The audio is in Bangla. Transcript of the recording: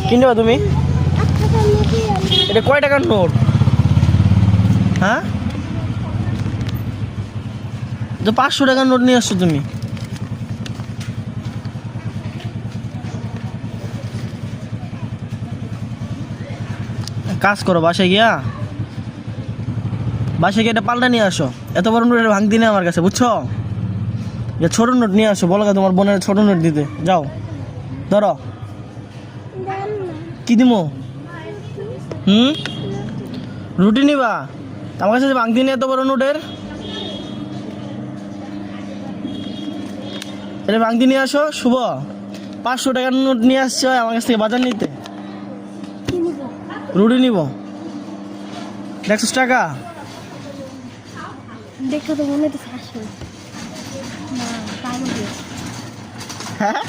কিনবে তুমি? এটা কয় টাকার নোট? হ্যাঁ, তো 500 টাকার নোট নিয়ে আসছো তুমি। কাজ করো, বাসায় গিয়ে এটা পাল্টা নিয়ে আসো। এত বড় নোট ভাঙতি নেই আমার কাছে, বুঝছো? যে ছোট নোট নিয়ে আসো, বলো তোমার বোনের ছোট নোট দিতে। যাও ধরো। কি দিমো? রুটি নিবা? আমার কাছে ভাঙতি নেই এত বড় নোটের। এটা ভাঙতি নিয়ে আসো। শুভ 500 টাকার নোট নিয়ে আসছে আমার কাছ থেকে বাজার নিতে। রুটি নিব 100 টাকা। দেখো তো মনে হচ্ছে 500 না, তাই না? হ্যাঁ